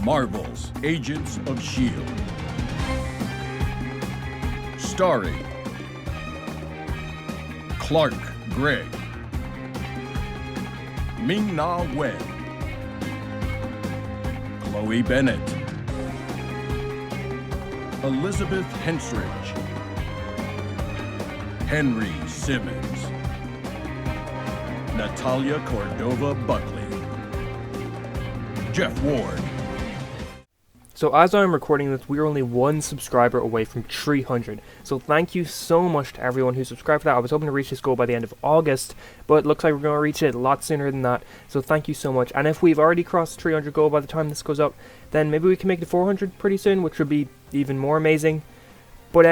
Marvel's Agents of S.H.I.E.L.D. Starring Clark Gregg, Ming-Na Wen, Chloe Bennett, Elizabeth Henstridge, Henry Simmons, Natalia Cordova Buckley, Jeff Ward. So as I'm recording this, we're only one subscriber away from 300. So thank you so much to everyone who subscribed for that. I was hoping to reach this goal by the end of August, but it looks like we're going to reach it a lot sooner than that. So thank you so much. And if we've already crossed the 300 goal by the time this goes up, then maybe we can make it to 400 pretty soon, which would be even more amazing. But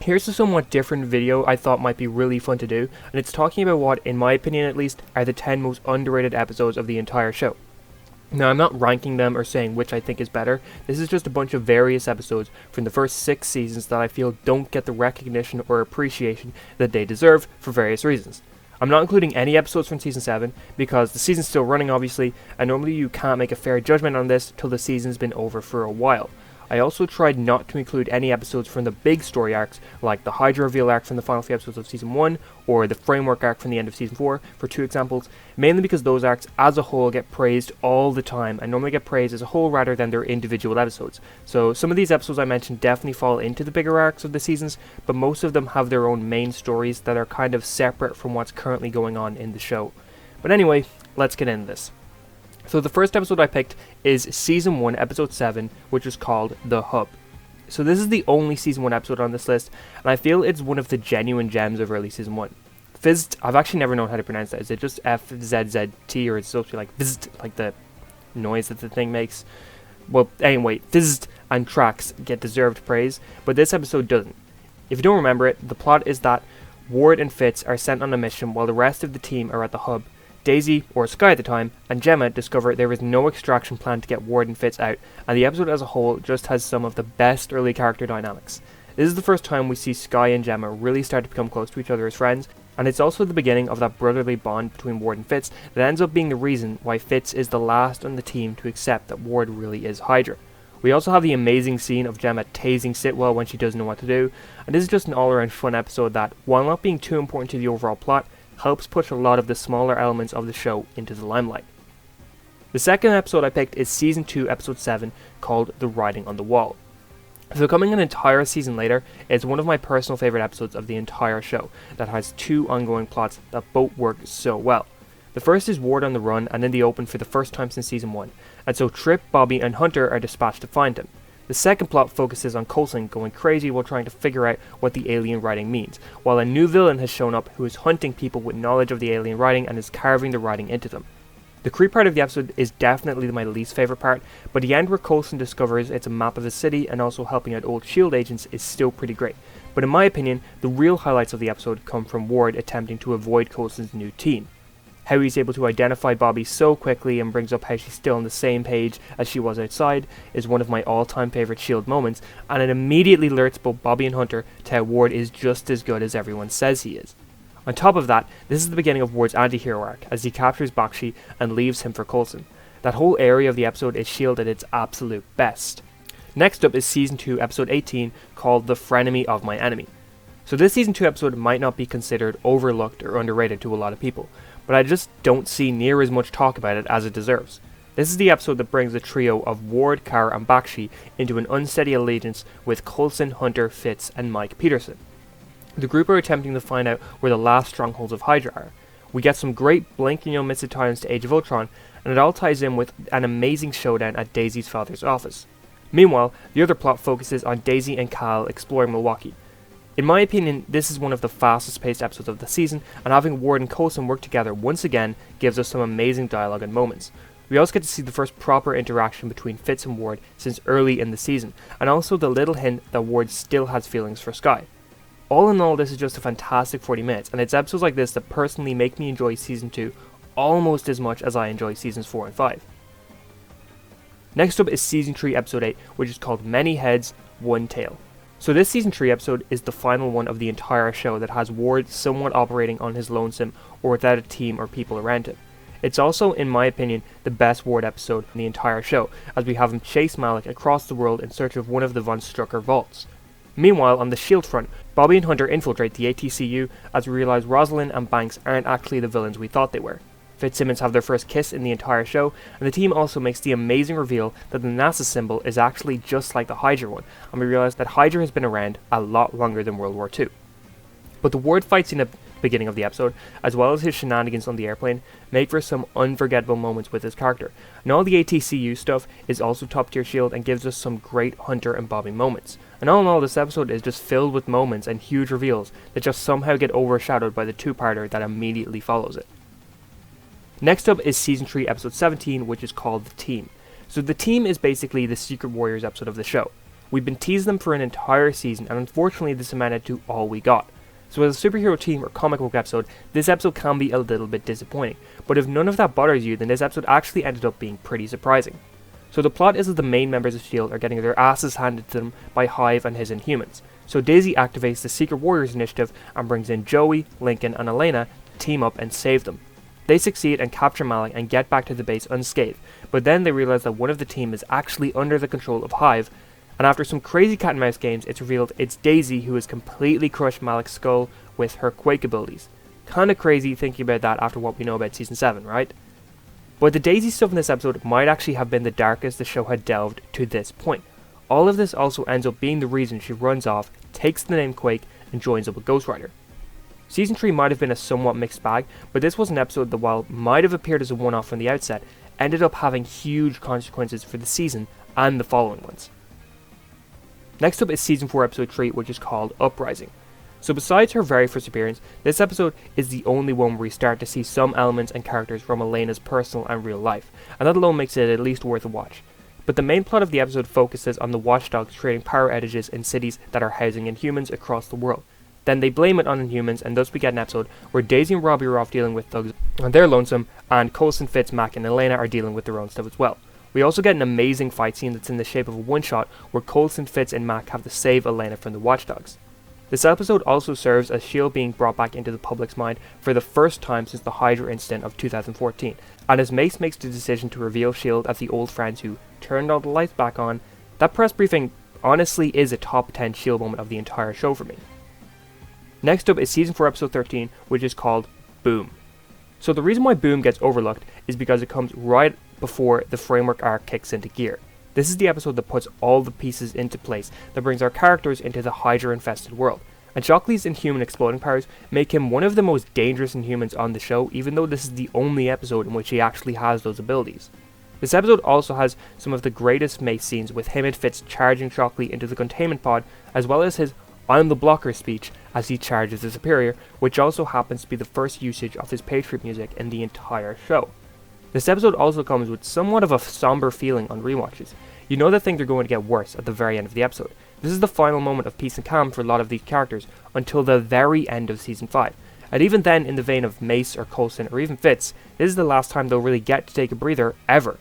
here's a somewhat different video I thought might be really fun to do, and it's talking about what, in my opinion at least, are the 10 most underrated episodes of the entire show. Now, I'm not ranking them or saying which I think is better. This is just a bunch of various episodes from the first 6 seasons that I feel don't get the recognition or appreciation that they deserve for various reasons. I'm not including any episodes from Season 7, because the season's still running obviously, and normally you can't make a fair judgment on this till the season's been over for a while. I also tried not to include any episodes from the big story arcs, like the Hydra reveal arc from the final few episodes of Season 1, or the Framework arc from the end of Season 4, for 2 examples, mainly because those arcs as a whole get praised all the time, and normally get praised as a whole rather than their individual episodes. So some of these episodes I mentioned definitely fall into the bigger arcs of the seasons, but most of them have their own main stories that are kind of separate from what's currently going on in the show. But anyway, let's get into this. So the first episode I picked is Season 1, Episode 7, which is called The Hub. So this is the only Season 1 episode on this list, and I feel it's one of the genuine gems of early Season 1. Fizz, I've actually never known how to pronounce that. Is it just F-Z-Z-T, or is it supposed to be like Fizz, like the noise that the thing makes? Well, anyway, Fizz and Tracks get deserved praise, but this episode doesn't. If you don't remember it, the plot is that Ward and Fitz are sent on a mission while the rest of the team are at the hub. Daisy, or Skye at the time, and Jemma discover there is no extraction plan to get Ward and Fitz out, and the episode as a whole just has some of the best early character dynamics. This is the first time we see Skye and Jemma really start to become close to each other as friends, and it's also the beginning of that brotherly bond between Ward and Fitz that ends up being the reason why Fitz is the last on the team to accept that Ward really is Hydra. We also have the amazing scene of Jemma tasing Sitwell when she doesn't know what to do, and this is just an all-around fun episode that, while not being too important to the overall plot, helps push a lot of the smaller elements of the show into the limelight. The second episode I picked is Season 2, Episode 7, called The Writing on the Wall. So coming an entire season later, it's one of my personal favourite episodes of the entire show that has 2 ongoing plots that both work so well. The first is Ward on the run and in the open for the first time since Season 1, and so Trip, Bobbi and Hunter are dispatched to find him. The second plot focuses on Coulson going crazy while trying to figure out what the alien writing means, while a new villain has shown up who is hunting people with knowledge of the alien writing and is carving the writing into them. The creep part of the episode is definitely my least favourite part, but the end where Coulson discovers it's a map of the city and also helping out old S.H.I.E.L.D. agents is still pretty great. But in my opinion, the real highlights of the episode come from Ward attempting to avoid Coulson's new team. How he's able to identify Bobbi so quickly and brings up how she's still on the same page as she was outside is one of my all-time favourite S.H.I.E.L.D. moments, and it immediately alerts both Bobbi and Hunter to how Ward is just as good as everyone says he is. On top of that, this is the beginning of Ward's anti-hero arc as he captures Bakshi and leaves him for Coulson. That whole area of the episode is S.H.I.E.L.D. at its absolute best. Next up is Season 2, Episode 18, called The Frenemy of My Enemy. So this Season 2 episode might not be considered overlooked or underrated to a lot of people, but I just don't see near as much talk about it as it deserves. This is the episode that brings the trio of Ward, Kara and Bakshi into an unsteady allegiance with Coulson, Hunter, Fitz and Mike Peterson. The group are attempting to find out where the last strongholds of Hydra are. We get some great blink and you'll miss it tie-ins to Age of Ultron, and it all ties in with an amazing showdown at Daisy's father's office. Meanwhile, the other plot focuses on Daisy and Cal exploring Milwaukee. In my opinion, this is one of the fastest paced episodes of the season, and having Ward and Coulson work together once again gives us some amazing dialogue and moments. We also get to see the first proper interaction between Fitz and Ward since early in the season, and also the little hint that Ward still has feelings for Skye. All in all, this is just a fantastic 40 minutes, and it's episodes like this that personally make me enjoy Season 2 almost as much as I enjoy Seasons 4 and 5. Next up is Season 3, Episode 8, which is called Many Heads, One Tail. So this Season 3 episode is the final one of the entire show that has Ward somewhat operating on his lonesome or without a team or people around him. It's also, in my opinion, the best Ward episode in the entire show, as we have him chase Malik across the world in search of one of the Von Strucker vaults. Meanwhile, on the SHIELD front, Bobbi and Hunter infiltrate the ATCU as we realise Rosalind and Banks aren't actually the villains we thought they were. Fitzsimmons have their first kiss in the entire show, and the team also makes the amazing reveal that the NASA symbol is actually just like the Hydra one, and we realise that Hydra has been around a lot longer than World War II. But the Ward fights in the beginning of the episode, as well as his shenanigans on the airplane, make for some unforgettable moments with his character, and all the ATCU stuff is also top tier SHIELD and gives us some great Hunter and Bobbi moments. And all in all, this episode is just filled with moments and huge reveals that just somehow get overshadowed by the two-parter that immediately follows it. Next up is Season 3 Episode 17, which is called The Team. So The Team is basically the Secret Warriors episode of the show. We've been teasing them for an entire season, and unfortunately this amounted to all we got. So as a superhero team or comic book episode, this episode can be a little bit disappointing, but if none of that bothers you, then this episode actually ended up being pretty surprising. So the plot is that the main members of S.H.I.E.L.D. are getting their asses handed to them by Hive and his Inhumans. So Daisy activates the Secret Warriors initiative and brings in Joey, Lincoln and Elena to team up and save them. They succeed and capture Malik and get back to the base unscathed, but then they realize that one of the team is actually under the control of Hive, and after some crazy cat and mouse games, it's revealed it's Daisy who has completely crushed Malik's skull with her Quake abilities. Kinda crazy thinking about that after what we know about Season 7, right? But the Daisy stuff in this episode might actually have been the darkest the show had delved to this point. All of this also ends up being the reason she runs off, takes the name Quake, and joins up with Ghost Rider. Season 3 might have been a somewhat mixed bag, but this was an episode that, while might have appeared as a one-off from the outset, ended up having huge consequences for the season and the following ones. Next up is Season 4 Episode 3, which is called Uprising. So besides her very first appearance, this episode is the only one where we start to see some elements and characters from Elena's personal and real life, and that alone makes it at least worth a watch. But the main plot of the episode focuses on the Watchdogs creating power outages in cities that are housing Inhumans across the world. Then they blame it on Inhumans, and thus we get an episode where Daisy and Robbie are off dealing with thugs and they're lonesome, and Coulson, Fitz, Mack and Elena are dealing with their own stuff as well. We also get an amazing fight scene that's in the shape of a one-shot where Coulson, Fitz and Mack have to save Elena from the Watchdogs. This episode also serves as S.H.I.E.L.D. being brought back into the public's mind for the first time since the Hydra incident of 2014, and as Mace makes the decision to reveal S.H.I.E.L.D. as the old friends who turned all the lights back on, that press briefing honestly is a top 10 S.H.I.E.L.D. moment of the entire show for me. Next up is Season 4 Episode 13, which is called Boom. So the reason why Boom gets overlooked is because it comes right before the framework arc kicks into gear. This is the episode that puts all the pieces into place that brings our characters into the Hydra-infested world. And Shockley's Inhuman exploding powers make him one of the most dangerous Inhumans on the show, even though this is the only episode in which he actually has those abilities. This episode also has some of the greatest Mace scenes with him and Fitz charging Shockley into the containment pod, as well as his "I'm the blocker" speech as he charges the Superior, which also happens to be the first usage of his Patriot music in the entire show. This episode also comes with somewhat of a somber feeling on rewatches. You know that things are going to get worse at the very end of the episode. This is the final moment of peace and calm for a lot of these characters until the very end of Season 5. And even then, in the vein of Mace or Coulson or even Fitz, this is the last time they'll really get to take a breather ever.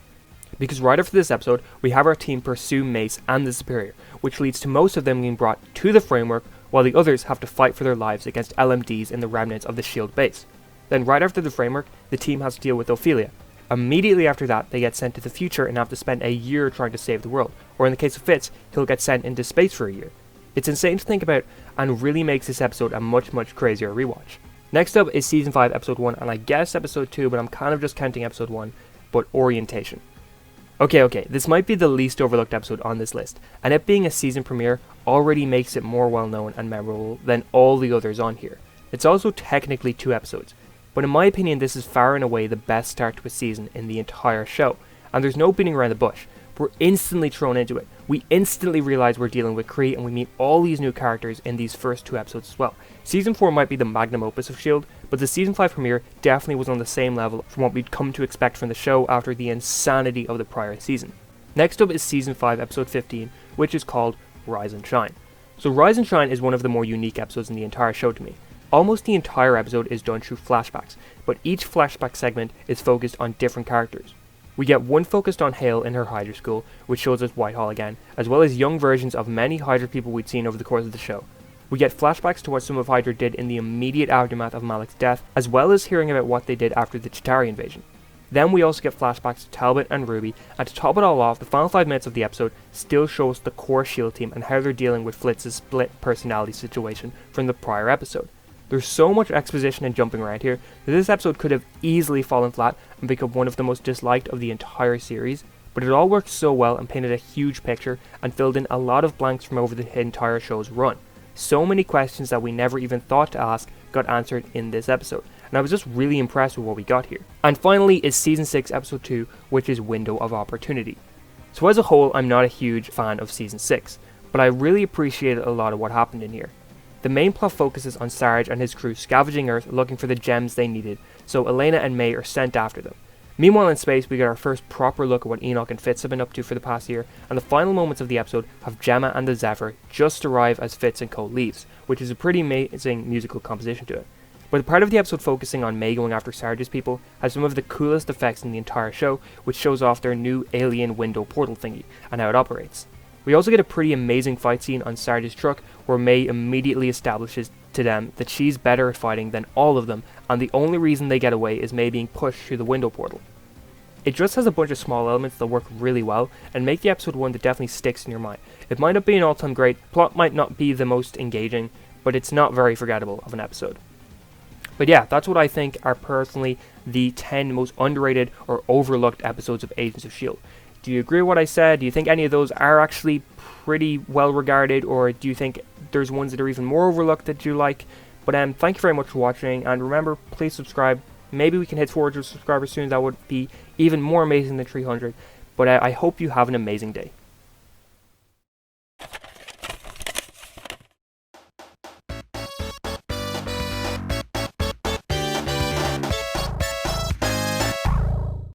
Because right after this episode, we have our team pursue Mace and the Superior, which leads to most of them being brought to the framework, while the others have to fight for their lives against LMDs in the remnants of the S.H.I.E.L.D. base. Then right after the framework, the team has to deal with Ophelia. Immediately after that, they get sent to the future and have to spend a year trying to save the world, or in the case of Fitz, he'll get sent into space for a year. It's insane to think about, and really makes this episode a much crazier rewatch. Next up is Season 5 Episode 1, and I guess Episode 2, but I'm kind of just counting Episode 1, but Orientation. Okay, this might be the least overlooked episode on this list, and it being a season premiere already makes it more well known and memorable than all the others on here. It's also technically 2 episodes, but in my opinion this is far and away the best start to a season in the entire show, and there's no beating around the bush. We're instantly thrown into it. We instantly realize we're dealing with Kree, and we meet all these new characters in these first 2 episodes as well. Season 4 might be the magnum opus of S.H.I.E.L.D., but the Season 5 premiere definitely was on the same level from what we'd come to expect from the show after the insanity of the prior season. Next up is Season 5 Episode 15, which is called Rise and Shine. So Rise and Shine is one of the more unique episodes in the entire show to me. Almost the entire episode is done through flashbacks, but each flashback segment is focused on different characters. We get one focused on Hale in her Hydra school, which shows us Whitehall again, as well as young versions of many Hydra people we'd seen over the course of the show. We get flashbacks to what some of Hydra did in the immediate aftermath of Malik's death, as well as hearing about what they did after the Chitauri invasion. Then we also get flashbacks to Talbot and Ruby, and to top it all off, the final 5 minutes of the episode still show us the core SHIELD team and how they're dealing with Flitz's split personality situation from the prior episode. There's so much exposition and jumping around here that this episode could have easily fallen flat and become one of the most disliked of the entire series, but it all worked so well and painted a huge picture and filled in a lot of blanks from over the entire show's run. So many questions that we never even thought to ask got answered in this episode, and I was just really impressed with what we got here. And finally is Season 6 Episode 2, which is Window of Opportunity. So as a whole, I'm not a huge fan of Season 6, but I really appreciated a lot of what happened in here. The main plot focuses on Sarge and his crew scavenging Earth looking for the gems they needed, so Elena and May are sent after them. Meanwhile in space, we get our first proper look at what Enoch and Fitz have been up to for the past year, and the final moments of the episode have Jemma and the Zephyr just arrive as Fitz and Cole leaves, which is a pretty amazing musical composition to it. But the part of the episode focusing on May going after Sarge's people has some of the coolest effects in the entire show, which shows off their new alien window portal thingy and how it operates. We also get a pretty amazing fight scene on Sarge's truck where May immediately establishes to them that she's better at fighting than all of them, and the only reason they get away is May being pushed through the window portal. It just has a bunch of small elements that work really well and make the episode one that definitely sticks in your mind. It might not be an all-time great, plot might not be the most engaging, but it's not very forgettable of an episode. But yeah, that's what I think are personally the 10 most underrated or overlooked episodes of Agents of S.H.I.E.L.D. Do you agree with what I said? Do you think any of those are actually pretty well regarded, or do you think there's ones that are even more overlooked that you like? But thank you very much for watching, and remember, please subscribe. Maybe we can hit 400 subscribers soon. That would be even more amazing than 300. But I hope you have an amazing day.